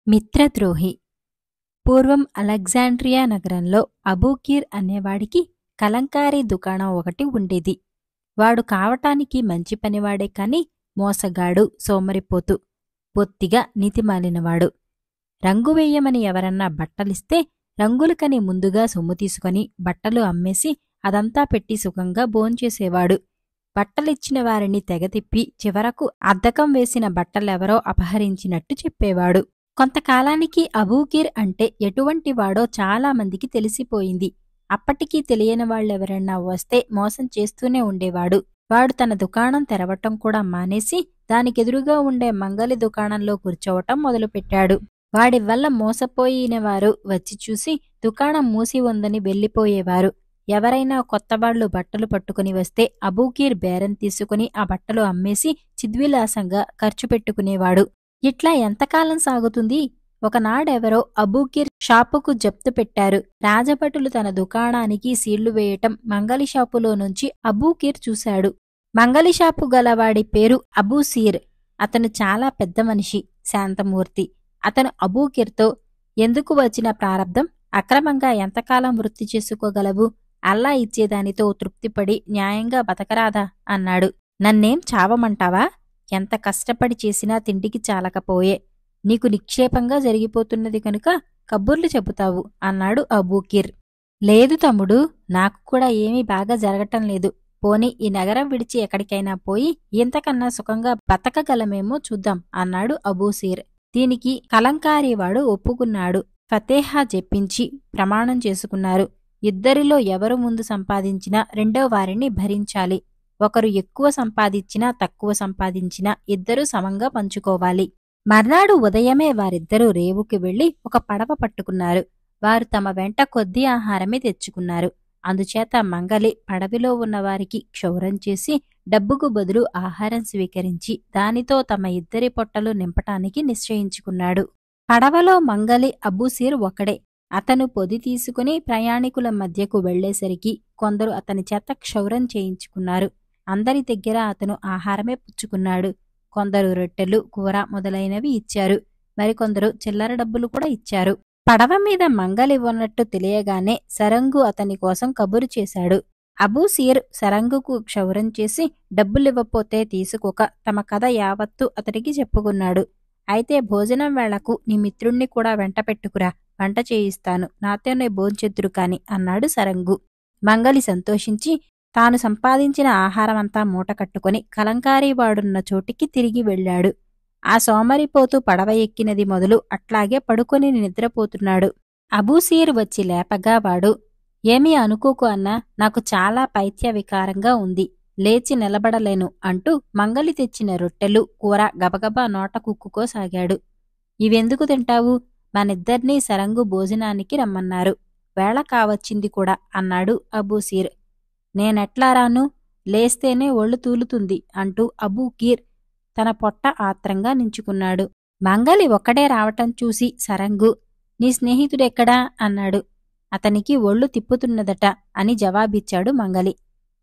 మిత్రద్రోహి. పూర్వం అలెగ్జాండ్రియా నగరంలో అబూకీర్ అనేవాడికి కలంకారీ దుకాణం ఒకటి ఉండేది. వాడు కావటానికి మంచి పనివాడే కాని మోసగాడు, సోమరిపోతు, బొత్తిగా నీతిమాలినవాడు. రంగు వెయ్యమని ఎవరన్నా బట్టలిస్తే రంగులకని ముందుగా సొమ్ము తీసుకొని బట్టలు అమ్మేసి అదంతా పెట్టి సుఖంగా భోంచేసేవాడు. బట్టలిచ్చిన వారిని తెగతిప్పి చివరకు అద్దకం వేసిన బట్టలెవరో అపహరించినట్టు చెప్పేవాడు. కొంతకాలానికి అబూకీర్ అంటే ఎటువంటివాడో చాలామందికి తెలిసిపోయింది. అప్పటికీ తెలియని వాళ్ళెవరన్నా వస్తే మోసం చేస్తూనే ఉండేవాడు. వాడు తన దుకాణం తెరవటం కూడా మానేసి దానికెదురుగా ఉండే మంగలి దుకాణంలో కూర్చోవటం మొదలుపెట్టాడు. వాడి వల్ల మోసపోయినవారు వచ్చి చూసి దుకాణం మూసి ఉందని వెళ్ళిపోయేవారు. ఎవరైనా కొత్తవాళ్లు బట్టలు పట్టుకుని వస్తే అబూకీర్ బేరం తీసుకుని ఆ బట్టలు అమ్మేసి చిద్విలాసంగా ఖర్చు పెట్టుకునేవాడు. ఇట్లా ఎంతకాలం సాగుతుంది? ఒకనాడెవరో అబూకీర్ షాపుకు జప్తు పెట్టారు. రాజభటులు తన దుకాణానికి సీళ్లు వేయటం మంగలి షాపులో నుంచి అబూకీర్ చూశాడు. మంగలి షాపు గలవాడి పేరు అబూసీర్. అతను చాలా పెద్ద మనిషి, శాంతమూర్తి. అతను అబూకీర్తో, ఎందుకు వచ్చిన ప్రారబ్ధం? అక్రమంగా ఎంతకాలం వృత్తి చేసుకోగలవు? అల్లా ఇచ్చేదానితో తృప్తిపడి న్యాయంగా బతకరాదా అన్నాడు. నన్నేం చావమంటావా? ఎంత కష్టపడి చేసినా తిండికి చాలకపోయే. నీకు నిక్షేపంగా జరిగిపోతున్నది కనుక కబుర్లు చెబుతావు అన్నాడు అబూకీర్. లేదు తమ్ముడు, నాకు కూడా ఏమీ బాగా జరగటం లేదు. పోనీ ఈ నగరం విడిచి ఎక్కడికైనా పోయి ఇంతకన్నా సుఖంగా బతకగలమేమో చూద్దాం అన్నాడు అబూసీర్. దీనికి కలంకారీవాడు ఒప్పుకున్నాడు. ఫతేహా చెప్పించి ప్రమాణం చేసుకున్నారు. ఇద్దరిలో ఎవరు ముందు సంపాదించినా రెండో వారిని భరించాలి. ఒకరు ఎక్కువ సంపాదించినా తక్కువ సంపాదించినా ఇద్దరూ సమంగా పంచుకోవాలి. మర్నాడు ఉదయమే వారిద్దరూ రేవుకి వెళ్లి ఒక పడవ పట్టుకున్నారు. వారు తమ వెంట కొద్ది ఆహారమే తెచ్చుకున్నారు. అందుచేత మంగలి పడవిలో ఉన్నవారికి క్షౌరం చేసి డబ్బుకు బదులు ఆహారం స్వీకరించి దానితో తమ ఇద్దరి పొట్టలు నింపటానికి నిశ్చయించుకున్నాడు. పడవలో మంగలి, అబూసీర్ ఒకడే. అతను పొది తీసుకుని ప్రయాణికుల మధ్యకు వెళ్లేసరికి కొందరు అతని చేత క్షౌరం చేయించుకున్నారు. అందరి దగ్గర అతను ఆహారమే పుచ్చుకున్నాడు. కొందరు రొట్టెలు, కూర మొదలైనవి ఇచ్చారు. మరికొందరు చిల్లర డబ్బులు కూడా ఇచ్చారు. పడవ మీద మంగలి ఉన్నట్టు తెలియగానే సరంగు అతని కోసం కబురు చేశాడు. అబూసీర్ సరంగుకు క్షౌరం చేసి డబ్బులివ్వపోతే తీసుకోక తమ కథ యావత్తూ అతడికి చెప్పుకున్నాడు. అయితే భోజనం వేళకు నీ మిత్రుణ్ణి కూడా వెంట పెట్టుకురా, వంట చేయిస్తాను, నాతోనే భోంచెద్దురు కాని అన్నాడు సరంగు. మంగలి సంతోషించి తాను సంపాదించిన ఆహారమంతా మూట కట్టుకుని కలంకారీవాడున్న చోటికి తిరిగి వెళ్లాడు. ఆ సోమరిపోతూ పడవ ఎక్కినది మొదలు అట్లాగే పడుకొని నిద్రపోతున్నాడు. అబూసీర్ వచ్చి లేపగా వాడు, ఏమీ అనుకోకు అన్నా, నాకు చాలా పైత్య వికారంగా ఉంది, లేచి నిలబడలేను అంటూ మంగలి తెచ్చిన రొట్టెలు, కూర గబగబా నోట కుక్కుకోసాగాడు. ఇవెందుకు తింటావు? మనిద్దర్నీ సరంగు భోజనానికి రమ్మన్నారు. వేళ కావచ్చింది కూడా అన్నాడు అబూసీర్. నేనెట్లా రాను? లేస్తేనే ఒళ్ళు తూలుతుంది అంటూ అబూకీర్ తన పొట్ట ఆత్రంగా నించుకున్నాడు. మంగలి ఒక్కడే రావటం చూసి సరంగు, నీ స్నేహితుడెక్కడా అన్నాడు. అతనికి ఒళ్ళు తిప్పుతున్నదట అని జవాబిచ్చాడు మంగలి.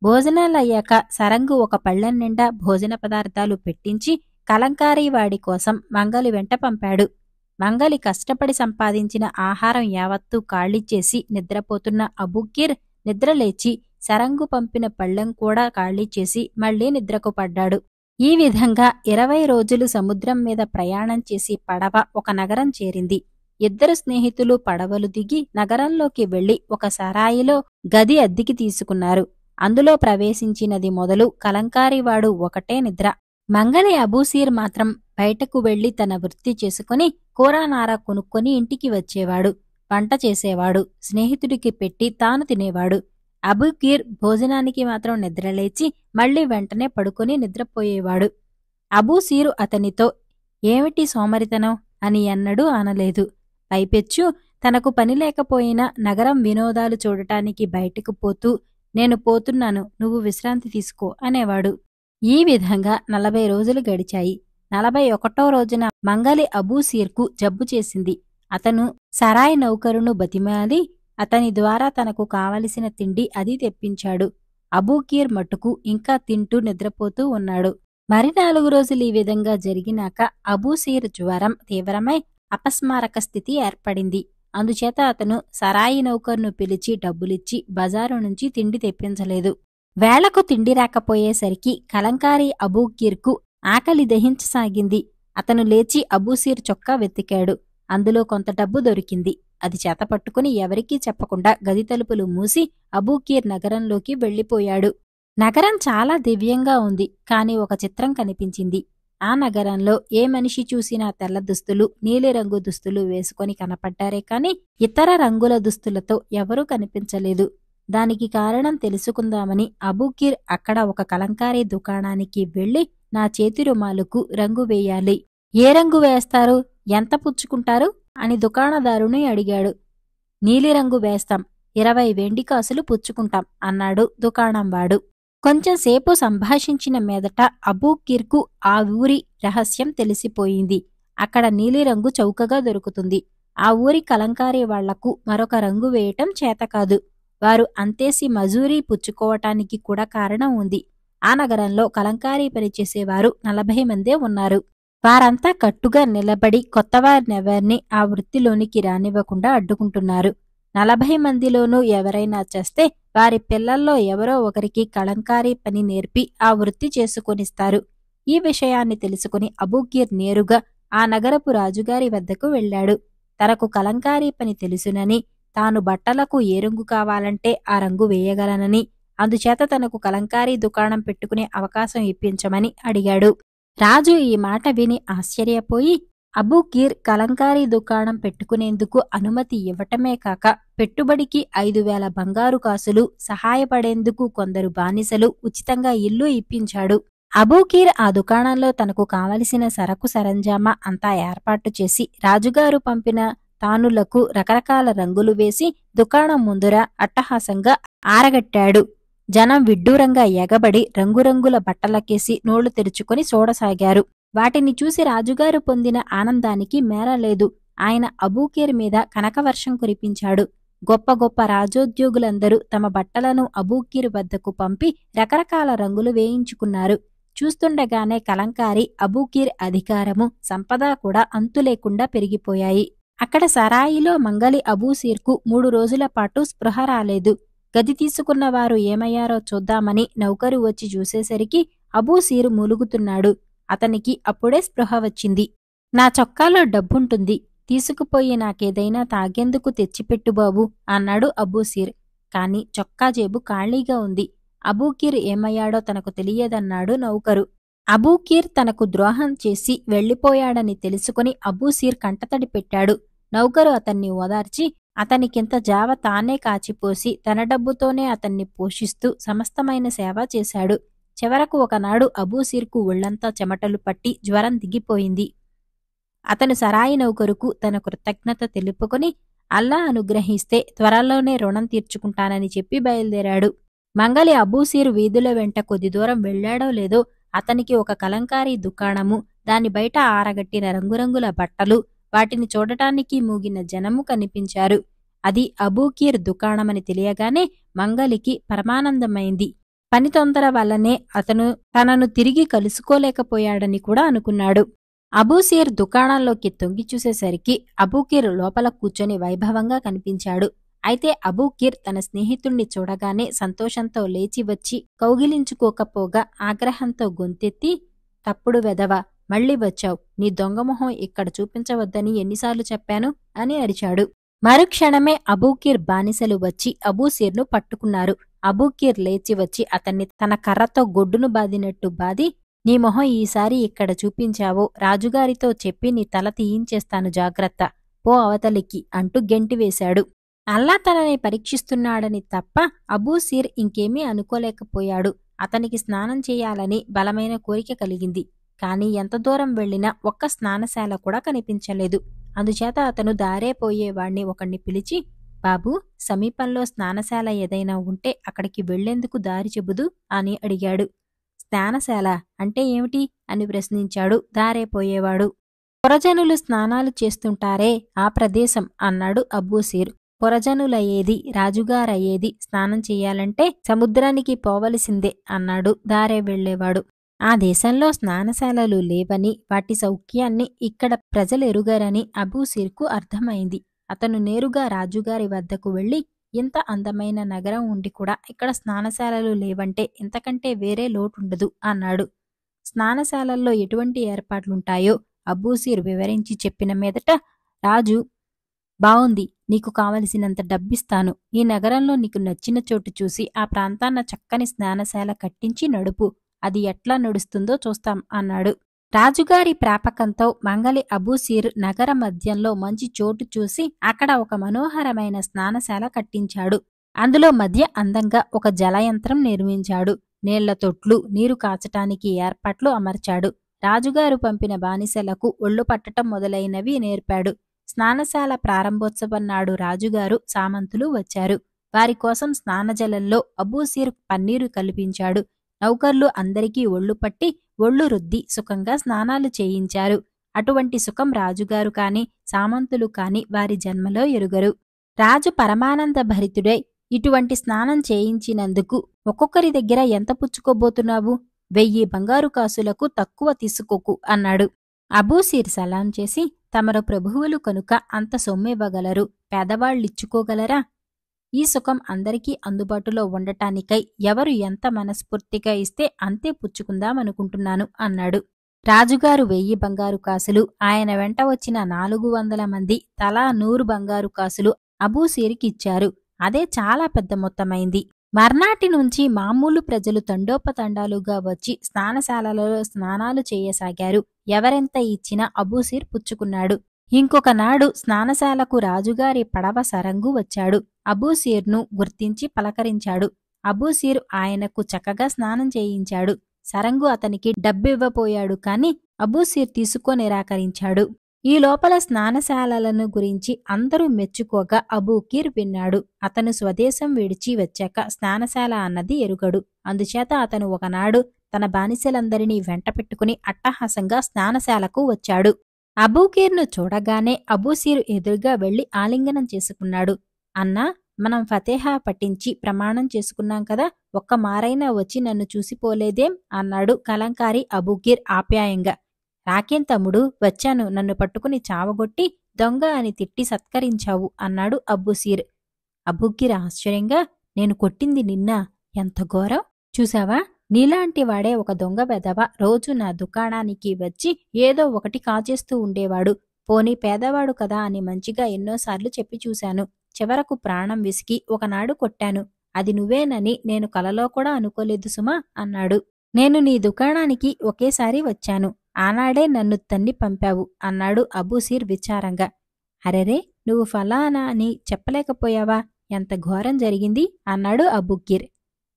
భోజనాలయ్యాక సరంగు ఒక పళ్ళెం నిండా భోజన పదార్థాలు పెట్టించి కలంకారీవాడి కోసం మంగలి వెంట పంపాడు. మంగలి కష్టపడి సంపాదించిన ఆహారం యావత్తూ ఖాళీచేసి నిద్రపోతున్న అబూకీర్ నిద్రలేచి సరంగు పంపిన పళ్ళెం కూడా ఖాళీచేసి మళ్లీ నిద్రకు పడ్డాడు. ఈ విధంగా 20 రోజులు సముద్రం మీద ప్రయాణం చేసి పడవ ఒక నగరం చేరింది. ఇద్దరు స్నేహితులు పడవలు దిగి నగరంలోకి వెళ్లి ఒక సరాయిలో గది అద్దెకి తీసుకున్నారు. అందులో ప్రవేశించినది మొదలు కలంకారీవాడు ఒకటే నిద్ర. మంగలి, అబూసీర్ మాత్రం బయటకు వెళ్లి తన వృత్తి చేసుకుని కూరనార కొనుక్కొని ఇంటికి వచ్చేవాడు. వంట చేసేవాడు. స్నేహితుడికి పెట్టి తాను తినేవాడు. అబూకీర్ భోజనానికి మాత్రం నిద్రలేచి మళ్లీ వెంటనే పడుకొని నిద్రపోయేవాడు. అబూసీరు అతనితో, ఏమిటి సోమరితనం అని ఎన్నడూ అనలేదు. పైపెచ్చు తనకు పని లేకపోయినా నగరం వినోదాలు చూడటానికి బయటకు పోతూ, నేను పోతున్నాను, నువ్వు విశ్రాంతి తీసుకో అనేవాడు. ఈ విధంగా 40 రోజులు గడిచాయి. 41వ రోజున మంగలి అబూసీర్కు జబ్బు చేసింది. అతను సరాయ్ నౌకరును బతిమాలి అతని ద్వారా తనకు కావలసిన తిండి అది తెప్పించాడు. అబూకీర్ మట్టుకు ఇంకా తింటూ నిద్రపోతూ ఉన్నాడు. మరి 4 రోజులు ఈ విధంగా జరిగినాక అబూసీర్ జ్వరం తీవ్రమై అపస్మారక స్థితి ఏర్పడింది. అందుచేత అతను సరాయి నౌకర్ను పిలిచి డబ్బులిచ్చి బజారు నుంచి తిండి తెప్పించలేదు. వేళకు తిండి రాకపోయేసరికి కలంకారీ అబూకీర్కు ఆకలి దహించసాగింది. అతను లేచి అబూసీర్ చొక్కా వెతికాడు. అందులో కొంత డబ్బు దొరికింది. అది చేతపట్టుకుని ఎవరికీ చెప్పకుండా గది తలుపులు మూసి అబూకీర్ నగరంలోకి వెళ్ళిపోయాడు. నగరం చాలా దివ్యంగా ఉంది. కాని ఒక చిత్రం కనిపించింది. ఆ నగరంలో ఏ మనిషి చూసినా తెల్ల దుస్తులు, నీలిరంగు దుస్తులు వేసుకొని కనపడ్డారే కాని ఇతర రంగుల దుస్తులతో ఎవరూ కనిపించలేదు. దానికి కారణం తెలుసుకుందామని అబూకీర్ అక్కడ ఒక కలంకారీ దుకాణానికి వెళ్లి, నా చేతి రుమాలుకు రంగు వేయాలి. ఏ రంగు వేస్తారు, ఎంత పుచ్చుకుంటారు అని దుకాణదారుని అడిగాడు. నీలిరంగు వేస్తాం, 20 వెండి కాసులు పుచ్చుకుంటాం అన్నాడు దుకాణంవాడు. కొంచెంసేపు సంభాషించిన మీదట అబూకీర్కు ఆ ఊరి రహస్యం తెలిసిపోయింది. అక్కడ నీలిరంగు చౌకగా దొరుకుతుంది. ఆ ఊరి కలంకారీ వాళ్లకు మరొక రంగు వేయటం చేతకాదు. వారు అంతేసి మజూరీ పుచ్చుకోవటానికి కూడా కారణం ఉంది. ఆ నగరంలో కలంకారీ పనిచేసేవారు 40 మందే ఉన్నారు. వారంతా కట్టుగా నిలబడి కొత్తవారినెవర్నీ ఆ వృత్తిలోనికి రానివ్వకుండా అడ్డుకుంటున్నారు. 40 మందిలోనూ ఎవరైనా చేస్తే వారి పిల్లల్లో ఎవరో ఒకరికి కలంకారీ పని నేర్పి ఆ వృత్తి చేసుకొనిస్తారు. ఈ విషయాన్ని తెలుసుకుని అబూకీర్ నేరుగా ఆ నగరపు రాజుగారి వద్దకు వెళ్లాడు. తనకు కలంకారీ పని తెలుసునని, తాను బట్టలకు ఏ రంగు కావాలంటే ఆ రంగు వేయగలనని, అందుచేత తనకు కలంకారీ దుకాణం పెట్టుకునే అవకాశం ఇప్పించమని అడిగాడు. రాజు ఈ మాట విని ఆశ్చర్యపోయి, అబూకీర్ కలంకారీ దుకాణం పెట్టుకునేందుకు అనుమతి ఇవ్వటమే కాక పెట్టుబడికి 5,000 బంగారు కాసులు, సహాయపడేందుకు కొందరు బానిసలు, ఉచితంగా ఇల్లు ఇప్పించాడు. అబూకీర్ ఆ దుకాణంలో తనకు కావలసిన సరకు సరంజామా అంతా ఏర్పాటు చేసి రాజుగారు పంపిన తానులకు రకరకాల రంగులు వేసి దుకాణం ముందుర అట్టహాసంగా ఆరగట్టాడు. జనం విడ్డూరంగా ఎగబడి రంగురంగుల బట్టలకేసి నోళ్లు తెరుచుకొని చూడసాగారు. వాటిని చూసి రాజుగారు పొందిన ఆనందానికి మేరలేదు. ఆయన అబూకీర్ మీద కనకవర్షం కురిపించాడు. గొప్ప గొప్ప రాజోద్యోగులందరూ తమ బట్టలను అబూకీర్ వద్దకు పంపి రకరకాల రంగులు వేయించుకున్నారు. చూస్తుండగానే కలంకారీ అబూకీర్ అధికారము, సంపద కూడా అంతులేకుండా పెరిగిపోయాయి. అక్కడ సరాయిలో మంగలి అబూసీర్కు 3 రోజుల పాటు స్పృహ రాలేదు. గది తీసుకున్నవారు ఏమయ్యారో చూద్దామని నౌకరు వచ్చి చూసేసరికి అబూసీర్ మూలుగుతున్నాడు. అతనికి అప్పుడే స్పృహ వచ్చింది. నా చొక్కాలో డబ్బుంటుంది, తీసుకుపోయి నాకేదైనా తాగేందుకు తెచ్చిపెట్టు బాబూ అన్నాడు అబూసీర్. కాని చొక్కా జేబు ఖాళీగా ఉంది. అబూకీర్ ఏమయ్యాడో తనకు తెలియదన్నాడు నౌకరు. అబూకీర్ తనకు ద్రోహం చేసి వెళ్లిపోయాడని తెలుసుకుని అబూసీర్ కంటతడి పెట్టాడు. నౌకరు అతన్ని ఓదార్చి అతనికింత జావ తానే కాచిపోసి తన డబ్బుతోనే అతన్ని పోషిస్తూ సమస్తమైన సేవ చేశాడు. చివరకు ఒకనాడు అబూసీర్కు ఒళ్లంతా చెమటలు పట్టి జ్వరం దిగిపోయింది. అతను సరాయి నౌకరుకు తన కృతజ్ఞత తెలుపుకొని అల్లా అనుగ్రహిస్తే త్వరలోనే రుణం తీర్చుకుంటానని చెప్పి బయలుదేరాడు. మంగలి అబూసీర్ వీధుల వెంట కొద్ది దూరం వెళ్లాడో లేదో అతనికి ఒక కలంకారీ దుకాణము, దాని బయట ఆరగట్టిన రంగురంగుల బట్టలు, వాటిని చూడటానికి మూగిన జనము కనిపించారు. అది అబూకీర్ దుకాణమని తెలియగానే మంగలికి పరమానందమైంది. పని తొందర వల్లనే అతను తనను తిరిగి కలుసుకోలేకపోయాడని కూడా అనుకున్నాడు. అబూసీర్ దుకాణంలోకి తొంగి చూసేసరికి అబూకీర్ లోపల కూర్చొని వైభవంగా కనిపించాడు. అయితే అబూకీర్ తన స్నేహితుణ్ణి చూడగానే సంతోషంతో లేచి వచ్చి కౌగిలించుకోకపోగా ఆగ్రహంతో గొంతెత్తి, తప్పుడు వెధవ, మళ్ళీ వచ్చావు, నీ దొంగమొహం ఇక్కడ చూపించవద్దని ఎన్నిసార్లు చెప్పాను అని అరిచాడు. మరుక్షణమే అబూకీర్ బానిసలు వచ్చి అబూసీర్ను పట్టుకున్నారు. అబూకీర్ లేచి వచ్చి అతన్ని తన కర్రతో గొడ్డును బాదినట్టు బాది, నీ మొహం ఈసారి ఇక్కడ చూపించావో రాజుగారితో చెప్పి నీ తల తీయించేస్తాను, జాగ్రత్త, పో అవతలికి అంటూ గెంటివేశాడు. అల్లా తనని పరీక్షిస్తున్నాడని తప్ప అబూసీర్ ఇంకేమీ అనుకోలేకపోయాడు. అతనికి స్నానం చేయాలని బలమైన కోరిక కలిగింది. కాని ఎంత దూరం వెళ్లినా ఒక్క స్నానశాల కూడా కనిపించలేదు. అందుచేత అతను దారేపోయేవాణ్ణి ఒకణ్ణి పిలిచి, బాబూ, సమీపంలో స్నానశాల ఏదైనా ఉంటే అక్కడికి వెళ్లేందుకు దారి చెబుదు అని అడిగాడు. స్నానశాల అంటే ఏమిటి అని ప్రశ్నించాడు దారేపోయేవాడు. పురజనులు స్నానాలు చేస్తుంటారే ఆ ప్రదేశం అన్నాడు అబూసీర్. పురజనులయ్యేది, రాజుగారయ్యేది స్నానం చెయ్యాలంటే సముద్రానికి పోవలసిందే అన్నాడు దారే వెళ్లేవాడు. ఆ దేశంలో స్నానశాలలు లేవని, వాటి సౌఖ్యాన్ని ఇక్కడ ప్రజలెరుగరని అబూసిర్కు అర్థమైంది. అతను నేరుగా రాజుగారి వద్దకు వెళ్ళి, ఇంత అందమైన నగరం ఉండి కూడా ఇక్కడ స్నానశాలలు లేవంటే ఇంతకంటే వేరే లోటుండదు అన్నాడు. స్నానశాలల్లో ఎటువంటి ఏర్పాట్లుంటాయో అబూసిర్ వివరించి చెప్పిన మీదట రాజు, బావుంది, నీకు కావలసినంత డబ్బిస్తాను. ఈ నగరంలో నీకు నచ్చిన చోటు చూసి ఆ ప్రాంతాన్న చక్కని స్నానశాల కట్టించి నడుపు. అది ఎట్లా నడుస్తుందో చూస్తాం అన్నాడు. రాజుగారి ప్రాపకంతో మంగలి అబూసిర్ నగర మధ్యంలో మంచి చోటు చూసి అక్కడ ఒక మనోహరమైన స్నానశాల కట్టించాడు. అందులో మధ్య అందంగా ఒక జలయంత్రం నిర్మించాడు. నీళ్ల తొట్లు, నీరు కాచటానికి ఏర్పాట్లు అమర్చాడు. రాజుగారు పంపిన బానిసలకు ఒళ్ళు పట్టటం మొదలైనవి నేర్పాడు. స్నానశాల ప్రారంభోత్సవం నాడు రాజుగారు సామంతులు వచ్చారు. వారి కోసం స్నానజలంలో అబూసిర్ పన్నీరు కల్పించాడు. నౌకర్లు అందరికీ ఒళ్ళు పట్టి ఒళ్ళు రుద్ది సుఖంగా స్నానాలు చేయించారు. అటువంటి సుఖం రాజుగారు కాని సామంతులు కాని వారి జన్మలో ఎరుగరు. రాజు పరమానంద భరితుడై, ఇటువంటి స్నానం చేయించినందుకు ఒక్కొక్కరి దగ్గర ఎంత పుచ్చుకోబోతున్నావు? 1000 బంగారు కాసులకు తక్కువ తీసుకోకు అన్నాడు. అబూసిర్ సలాం చేసి, తమరు ప్రభువులు కనుక అంత సొమ్మివ్వగలరు, పేదవాళ్ళిచ్చుకోగలరా? ఈ సుఖం అందరికీ అందుబాటులో ఉండటానికై ఎవరు ఎంత మనస్ఫూర్తిగా ఇస్తే అంతే పుచ్చుకుందామనుకుంటున్నాను అన్నాడు. రాజుగారు 1000 బంగారు కాసులు, ఆయన వెంట వచ్చిన 400 మంది తలా 100 బంగారు కాసులు అబూసిర్కిచ్చారు. అదే చాలా పెద్ద మొత్తమైంది. మర్నాటి నుంచి మామూలు ప్రజలు తండోపతండాలుగా వచ్చి స్నానశాలలో స్నానాలు చేయసాగారు. ఎవరెంత ఇచ్చినా అబూసిర్ పుచ్చుకున్నాడు. ఇంకొకనాడు స్నానశాలకు రాజుగారి పడవ సరంగు వచ్చాడు. అబూసిర్ను గుర్తించి పలకరించాడు. అబూసిర్ ఆయనకు చక్కగా స్నానం చేయించాడు. సరంగు అతనికి డబ్బివ్వపోయాడు కాని అబూసిర్ తీసుకోనిరాకరించాడు. ఈ లోపల స్నానశాలలను గురించి అందరూ మెచ్చుకోగా అబూకిర్ విన్నాడు. అతను స్వదేశం విడిచి వచ్చాక స్నానశాల అన్నది ఎరుగడు. అందుచేత అతను ఒకనాడు తన బానిసలందరినీ వెంటపెట్టుకుని అట్టహాసంగా స్నానశాలకు వచ్చాడు. అబూకిర్ను చూడగానే అబూసిర్ ఎదురుగా వెళ్లి ఆలింగనం చేసుకున్నాడు. అన్నా, మనం ఫతేహా పట్టించి ప్రమాణం చేసుకున్నాం కదా, ఒక్క మారైనా వచ్చి నన్ను చూసిపోలేదేం అన్నాడు కలంకారి అబూకిర్ ఆప్యాయంగా. రాకేం తమ్ముడు, వచ్చాను, నన్ను పట్టుకుని చావగొట్టి దొంగ అని తిట్టి సత్కరించావు అన్నాడు అబూసిర్. అబూకిర్ ఆశ్చర్యంగా, నేను కొట్టింది నిన్నా? ఎంత ఘోరం! చూశావా, నీలాంటి వాడే ఒక దొంగ వెధవ రోజు నా దుకాణానికి వచ్చి ఏదో ఒకటి కాజేస్తూ ఉండేవాడు. పోనీ పేదవాడు కదా అని మంచిగా ఎన్నోసార్లు చెప్పి చూశాను. చివరకు ప్రాణం విసికి ఒకనాడు కొట్టాను. అది నువ్వేనని నేను కలలో కూడా అనుకోలేదు సుమా అన్నాడు. నేను నీ దుకాణానికి ఒకేసారి వచ్చాను. ఆనాడే నన్ను తన్ని పంపావు అన్నాడు అబూసిర్ విచారంగా. అరెరే, నువ్వు ఫలానా అని చెప్పలేకపోయావా? ఎంత ఘోరం జరిగింది అన్నాడు అబూకిర్.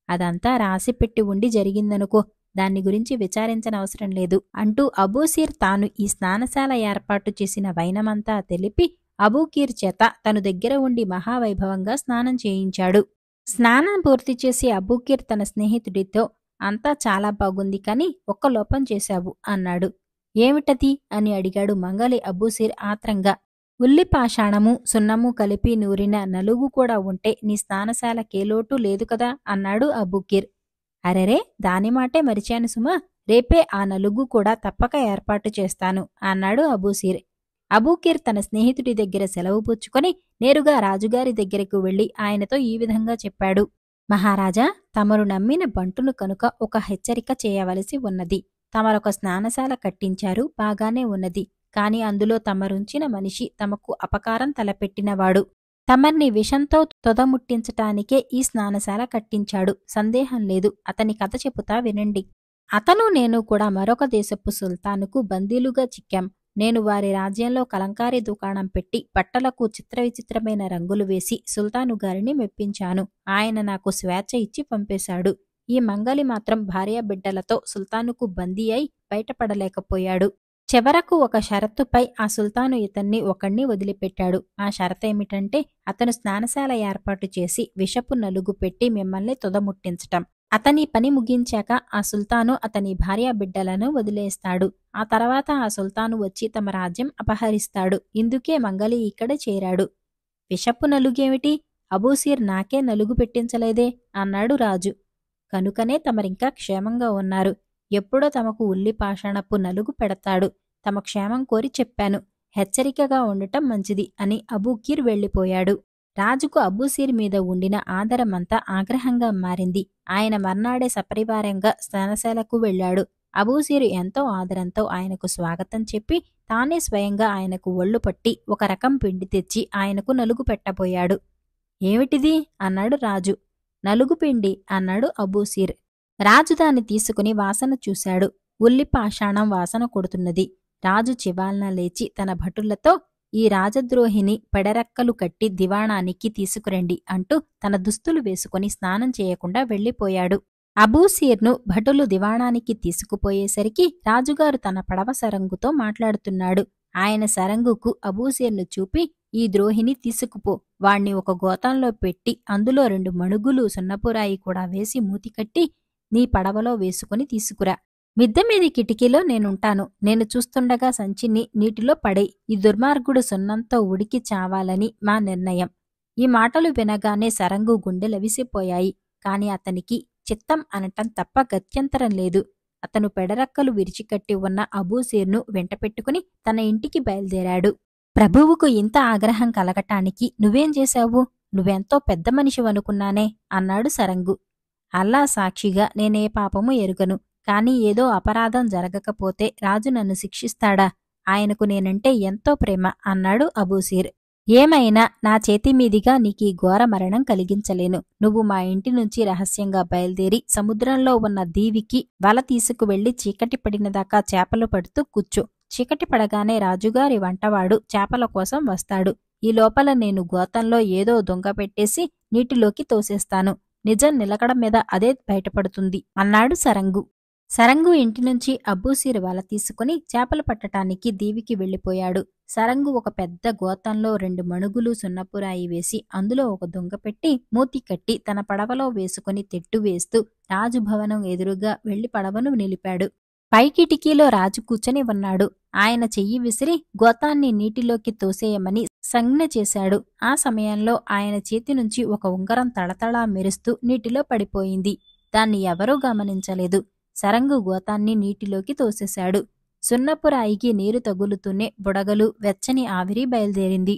అదంతా రాసిపెట్టి ఉండి జరిగిందనుకో, దాన్ని గురించి విచారించనవసరం లేదు అంటూ అబూసిర్ తాను ఈ స్నానశాల ఏర్పాటు చేసిన వైనమంతా తెలిపి అబూకిర్ చేత తను దగ్గర ఉండి మహావైభవంగా స్నానం చేయించాడు. స్నానం పూర్తి చేసి అబూకిర్ తన స్నేహితుడితో, అంతా చాలా బాగుంది కాని ఒక్క లోపం చేశావు అన్నాడు. ఏమిటది అని అడిగాడు మంగలి అబూసిర్ ఆత్రంగా. ఉల్లిపాషాణము సున్నము కలిపి నూరిన నలుగు కూడా ఉంటే నీ స్నానశాలకే లోటు లేదు కదా అన్నాడు అబూకిర్. అరెరే, దాని మాటే మరిచాను సుమా, రేపే ఆ నలుగు కూడా తప్పక ఏర్పాటు చేస్తాను అన్నాడు అబూసిర్. అబూకిర్ తన స్నేహితుడి దగ్గర సెలవు పుచ్చుకొని నేరుగా రాజుగారి దగ్గరకు వెళ్లి ఆయనతో ఈ విధంగా చెప్పాడు. మహారాజా, తమరు నమ్మిన బంటును కనుక ఒక హెచ్చరిక చేయవలసి ఉన్నది. తమరొక స్నానశాల కట్టించారు, బాగానే ఉన్నది. కాని అందులో తమరుంచిన మనిషి తమకు అపకారం తలపెట్టినవాడు. తమర్ని విషంతో తొదముట్టించటానికే ఈ స్నానశాల కట్టించాడు. సందేహం లేదు. అతని కథ చెబుతా వినండి. అతను నేను కూడా మరొక దేశపు సుల్తానుకు బందీలుగా చిక్కాం. నేను వారి రాజ్యంలో కలంకారీ దుకాణం పెట్టి బట్టలకు చిత్రవిచిత్రమైన రంగులు వేసి సుల్తాను గారిని మెప్పించాను. ఆయన నాకు స్వేచ్ఛ ఇచ్చి పంపేశాడు. ఈ మంగలి మాత్రం భార్యాబిడ్డలతో సుల్తానుకు బందీ అయి బయటపడలేకపోయాడు. చివరకు ఒక షరతుపై ఆ సుల్తాను ఇతన్ని ఒకణ్ణి వదిలిపెట్టాడు. ఆ షరతేమిటంటే అతను స్నానశాల ఏర్పాటు చేసి విషపు నలుగు పెట్టి మిమ్మల్ని తొదముట్టించటం. అతని పని ముగించాక ఆ సుల్తాను అతని భార్యాబిడ్డలను వదిలేస్తాడు. ఆ తర్వాత ఆ సుల్తాను వచ్చి తమ రాజ్యం అపహరిస్తాడు. ఇందుకే మంగలి ఇక్కడ చేరాడు. విషపు నలుగేమిటి? అబూసిర్ నాకే నలుగు పెట్టించలేదే అన్నాడు రాజు. కనుకనే తమరింకా క్షేమంగా ఉన్నారు. ఎప్పుడో తమకు ఉల్లిపాషాణపు నలుగు పెడతాడు. తమ క్షేమం కోరి చెప్పాను. హెచ్చరికగా ఉండటం మంచిది అని అబూకీర్ వెళ్ళిపోయాడు. రాజుకు అబూసీర్ మీద ఉండిన ఆదరమంతా ఆగ్రహంగా మారింది. ఆయన మర్నాడే సపరివారంగా స్నానశాలకు వెళ్ళాడు. అబూసీరు ఎంతో ఆదరంతో ఆయనకు స్వాగతం చెప్పి తానే స్వయంగా ఆయనకు ఒళ్ళు పట్టి ఒక రకం పిండి తెచ్చి ఆయనకు నలుగు పెట్టబోయాడు. ఏమిటిది అన్నాడు రాజు. నలుగుపిండి అన్నాడు అబూసీర్. రాజు దాన్ని తీసుకుని వాసన చూశాడు. ఉల్లిపాషాణం వాసన కొడుతున్నది. రాజు చివాల్న లేచి తన భటులతో ఈ రాజద్రోహిని పెడరెక్కలు కట్టి దివాణానికి తీసుకురండి అంటూ తన దుస్తులు వేసుకుని స్నానం చేయకుండా వెళ్ళిపోయాడు. అబూసీర్ను భటులు దివాణానికి తీసుకుపోయేసరికి రాజుగారు తన పడవ సరంగుతో మాట్లాడుతున్నాడు. ఆయన సరంగుకు అబూసీర్ను చూపి ఈ ద్రోహిని తీసుకుపో, వాణ్ణి ఒక గోతంలో పెట్టి అందులో 2 మణుగులు సున్నపురాయి కూడా వేసి మూతికట్టి నీ పడవలో వేసుకుని తీసుకురా. మిద్దెమీది కిటికీలో నేనుంటాను. నేను చూస్తుండగా సంచిని నీటిలో పడేయ్. ఈ దుర్మార్గుడు సున్నంతో ఉడికి చావాలని మా నిర్ణయం. ఈ మాటలు వినగానే సరంగు గుండెలవిసిపోయాయి. కాని అతనికి చిత్తం అనటం తప్ప గత్యంతరం లేదు. అతను పెడరక్కలు విరిచికట్టి ఉన్న అబూసీర్ను వెంటపెట్టుకుని తన ఇంటికి బయలుదేరాడు. ప్రభువుకు ఇంత ఆగ్రహం కలగటానికి నువ్వేం చేశావు? నువ్వెంతో పెద్ద మనిషివనుకున్నానే అన్నాడు సరంగు. అల్లా సాక్షిగా నేనే పాపము ఎరుగను. కాని ఏదో అపరాధం జరగకపోతే రాజు నన్ను శిక్షిస్తాడా? ఆయనకు నేనంటే ఎంతో ప్రేమ అన్నాడు అబూసీర్. ఏమైనా నా చేతిమీదిగా నీకీ ఘోర మరణం కలిగించలేను. నువ్వు మా ఇంటి నుంచి రహస్యంగా బయలుదేరి సముద్రంలో ఉన్న దీవికి వల తీసుకువెళ్లి చీకటి పడినదాకా చేపలు పడుతూ కూర్చో. చీకటి పడగానే రాజుగారి వంటవాడు చేపల కోసం వస్తాడు. ఈ లోపల నేను గోతంలో ఏదో దొంగ పెట్టేసి నీటిలోకి తోసేస్తాను. నిజం నిలకడ మీద అదే బయటపడుతుంది అన్నాడు సరంగు. సరంగు ఇంటినుంచి అబూసీర్ వల తీసుకుని చేపలు పట్టటానికి దీవికి వెళ్ళిపోయాడు. సరంగు ఒక పెద్ద గోతంలో 2 మణుగులు సున్నపురాయి వేసి అందులో ఒక దొంగ పెట్టి మూతి కట్టి తన పడవలో వేసుకుని తెట్టు వేస్తూ రాజుభవనం ఎదురుగా వెళ్లి పడవను నిలిపాడు. పై కిటికీలో రాజు కూర్చొని ఉన్నాడు. ఆయన చెయ్యి విసిరి గోతాన్ని నీటిలోకి తోసేయమని సంజ్ఞ చేశాడు. ఆ సమయంలో ఆయన చేతి నుంచి ఒక ఉంగరం తళతళా మెరుస్తూ నీటిలో పడిపోయింది. దాన్ని ఎవరూ గమనించలేదు. సరంగు గోతాన్ని నీటిలోకి తోసేశాడు. సున్నపురాయికి నీరు తగులుతూనే బుడగలు వెచ్చని ఆవిరి బయలుదేరింది.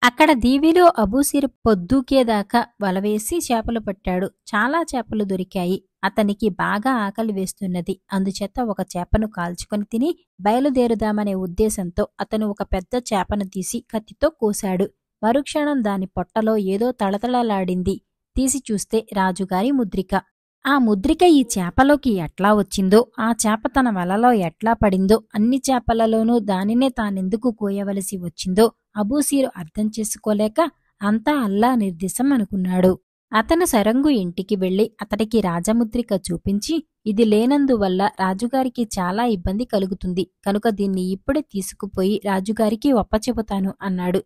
అక్కడ దీవిలో అబూసీర్ పొద్దూకేదాకా వలవేసి చేపలు పట్టాడు. చాలా చేపలు దొరికాయి. అతనికి బాగా ఆకలి వేస్తున్నది. అందుచేత ఒక చేపను కాల్చుకొని తిని బయలుదేరుదామనే ఉద్దేశంతో అతను ఒక పెద్ద చేపను తీసి కత్తితో కోశాడు. మరుక్షణం దాని పొట్టలో ఏదో తళతళలాడింది. తీసి చూస్తే రాజుగారి ముద్రిక. ఆ ముద్రిక ఈ చేపలోకి ఎట్లా వచ్చిందో, ఆ చేప తన వలలో ఎట్లా పడిందో, అన్ని చేపలలోనూ దానినే తానెందుకు కోయవలసి వచ్చిందో అబూసీరు అర్థం చేసుకోలేక అంతా అల్లా నిర్దేశం అనుకున్నాడు. అతను సరంగు ఇంటికి వెళ్లి అతడికి రాజముద్రిక చూపించి ఇది లేనందువల్ల రాజుగారికి చాలా ఇబ్బంది కలుగుతుంది, కనుక దీన్ని ఇప్పుడే తీసుకుపోయి రాజుగారికి ఒప్పచెబుతాను అన్నాడు.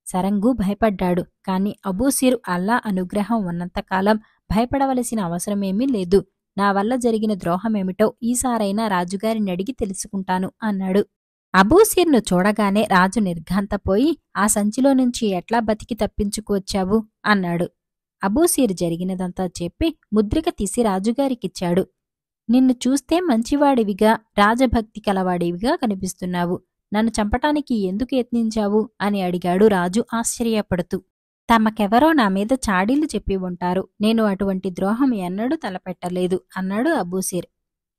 సరంగు భయపడ్డాడు. కాని అబూసీరు అల్లా అనుగ్రహం ఉన్నంతకాలం భయపడవలసిన అవసరమేమీ లేదు. నా వల్ల జరిగిన ద్రోహమేమిటో ఈసారైనా రాజుగారిని అడిగి తెలుసుకుంటాను అన్నాడు. అబూసీర్ను చూడగానే రాజు నిర్ఘాంతపోయి ఆ సంచిలో నుంచి ఎట్లా బతికి తప్పించుకువచ్చావు అన్నాడు. అబూసీర్ జరిగినదంతా చెప్పి ముద్రిక తీసి రాజుగారికిచ్చాడు. నిన్ను చూస్తే మంచివాడివిగా రాజభక్తి కలవాడివిగా కనిపిస్తున్నావు. నన్ను చంపటానికి ఎందుకు యత్నించావు అని అడిగాడు రాజు ఆశ్చర్యపడుతూ. తమకెవరో నా మీద చాడీలు చెప్పి ఉంటారు. నేను అటువంటి ద్రోహం ఎన్నడూ తలపెట్టలేదు అన్నాడు అబూసీర్.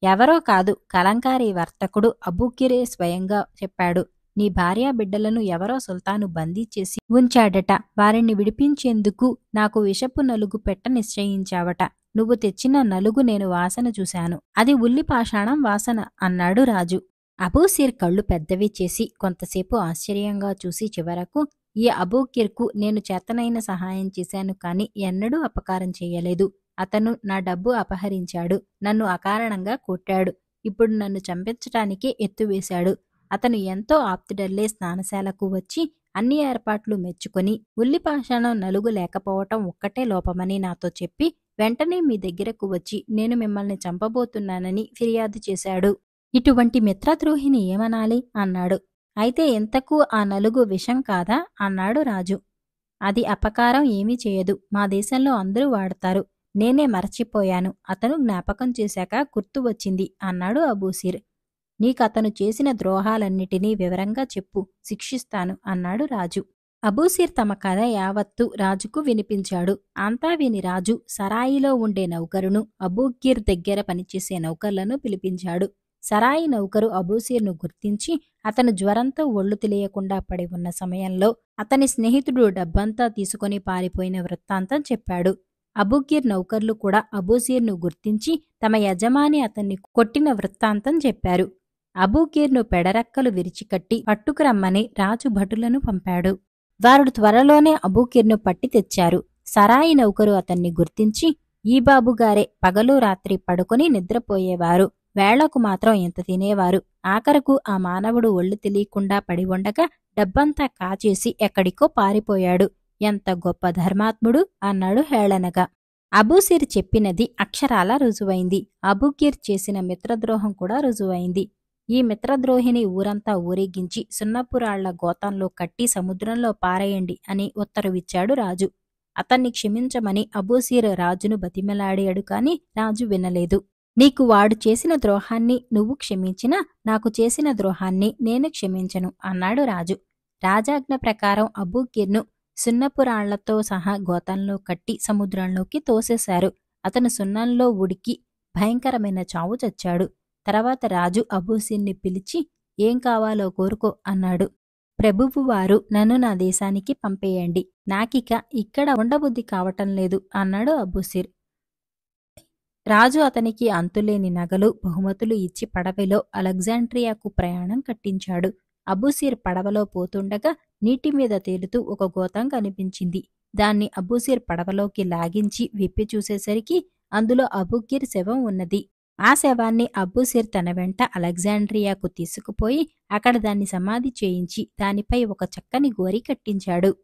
ఎవరో కాదు, కలంకారీ వర్తకుడు అబూకిరే స్వయంగా చెప్పాడు. నీ భార్యాబిడ్డలను ఎవరో సుల్తాను బందీ చేసి ఉంచాడట. వారిని విడిపించేందుకు నాకు విషపు నలుగు పెట్ట నిశ్చయించావట. నువ్వు తెచ్చిన నలుగు నేను వాసన చూశాను. అది ఉల్లిపాషాణం వాసన అన్నాడు రాజు. అబూసీర్ కళ్ళు పెద్దవి చేసి కొంతసేపు ఆశ్చర్యంగా చూసి చివరకు ఈ అబూకిర్కు నేను చేతనైన సహాయం చేశాను కాని ఎన్నడూ అపకారం చెయ్యలేదు. అతను నా డబ్బు అపహరించాడు. నన్ను అకారణంగా కొట్టాడు. ఇప్పుడు నన్ను చంపించటానికే ఎత్తువేశాడు. అతను ఎంతో ఆప్తుడల్లే స్నానశాలకు వచ్చి అన్ని ఏర్పాట్లు మెచ్చుకొని ఉల్లిపాషాణం నలుగు లేకపోవటం ఒక్కటే లోపమని నాతో చెప్పి వెంటనే మీ దగ్గరకు వచ్చి నేను మిమ్మల్ని చంపబోతున్నానని ఫిర్యాదు చేశాడు. ఇటువంటి మిత్రద్రోహిని ఏమనాలి అన్నాడు. అయితే ఇంతకు ఆ నలుగు విషం కాదా అన్నాడు రాజు. అది అపకారం ఏమీ చేయదు. మా దేశంలో అందరూ వాడతారు. నేనే మరచిపోయాను. అతను జ్ఞాపకం చేశాక గుర్తు వచ్చింది అన్నాడు అబూసిర్. నీకతను చేసిన ద్రోహాలన్నిటినీ వివరంగా చెప్పు, శిక్షిస్తాను అన్నాడు రాజు. అబూసిర్ తమ కథ యావత్తు రాజుకు వినిపించాడు. అంతా విని రాజు సరాయిలో ఉండే నౌకరును, అబూకీర్ దగ్గర పనిచేసే నౌకర్లను పిలిపించాడు. సరాయి నౌకరు అబూసిర్ను గుర్తించి అతను జ్వరంతో ఒళ్ళు తెలియకుండా పడి ఉన్న సమయంలో అతని స్నేహితుడు డబ్బంతా తీసుకుని పారిపోయిన వృత్తాంతం చెప్పాడు. అబూకీర్ నౌకర్లు కూడా అబూసిర్ను గుర్తించి తమ యజమాని అతన్ని కొట్టిన వృత్తాంతం చెప్పారు. అబూకీర్ను పెడరక్కలు విరిచికట్టి పట్టుకురమ్మని రాజు భటులను పంపాడు. వారు త్వరలోనే అబూకీర్ను పట్టి తెచ్చారు. సరాయి నౌకరు అతన్ని గుర్తించి, ఈ బాబుగారే పగలు రాత్రి పడుకొని నిద్రపోయేవారు, వేళకు మాత్రం ఇంత తినేవారు, ఆఖరకు ఆ మానవుడు ఒళ్ళు తెలియకుండా పడి ఉండగా డబ్బంతా కాచేసి ఎక్కడికో పారిపోయాడు, ఎంత గొప్ప ధర్మాత్ముడు అన్నాడు హేళనగా. అబూసిర్ చెప్పినది అక్షరాలా రుజువైంది. అబూకీర్ చేసిన మిత్రద్రోహం కూడా రుజువైంది. ఈ మిత్రద్రోహిని ఊరంతా ఊరేగించి సున్నపురాళ్ల గోతంలో కట్టి సముద్రంలో పారేయండి అని ఉత్తర్విచ్చాడు రాజు. అతన్ని క్షమించమని అబూసిర్ రాజును బతిమలాడాడు కాని రాజు వినలేదు. నీకు వాడు చేసిన ద్రోహాన్ని నువ్వు క్షమించినా నాకు చేసిన ద్రోహాన్ని నేను క్షమించను అన్నాడు రాజు. రాజాజ్ఞ ప్రకారం అబూకీర్ను సున్నపురాళ్లతో సహా గోతంలో కట్టి సముద్రంలోకి తోసేశారు. అతను సున్నంలో ఉడికి భయంకరమైన చావు చచ్చాడు. తర్వాత రాజు అబూసిర్ని పిలిచి, ఏం కావాలో కోరుకో అన్నాడు. ప్రభువువారు నన్ను నా దేశానికి పంపేయండి, నాకిక ఇక్కడ ఉండబుద్ధి కావటం లేదు అన్నాడు అబూసిర్. రాజు అతనికి అంతులేని నగలు, బహుమతులు ఇచ్చి పడవలో అలెగ్జాండ్రియాకు ప్రయాణం కట్టించాడు. అబూసిర్ పడవలో పోతుండగా నీటిమీద తేలుతూ ఒక గోతం కనిపించింది. దాన్ని అబూసిర్ పడవలోకి లాగించి విప్పి చూసేసరికి అందులో అబూకీర్ శవం ఉన్నది. ఆ శవాన్ని అబూసిర్ తన వెంట అలెగ్జాండ్రియాకు తీసుకుపోయి అక్కడ దాన్ని సమాధి చేయించి దానిపై ఒక చక్కని గోరి కట్టించాడు.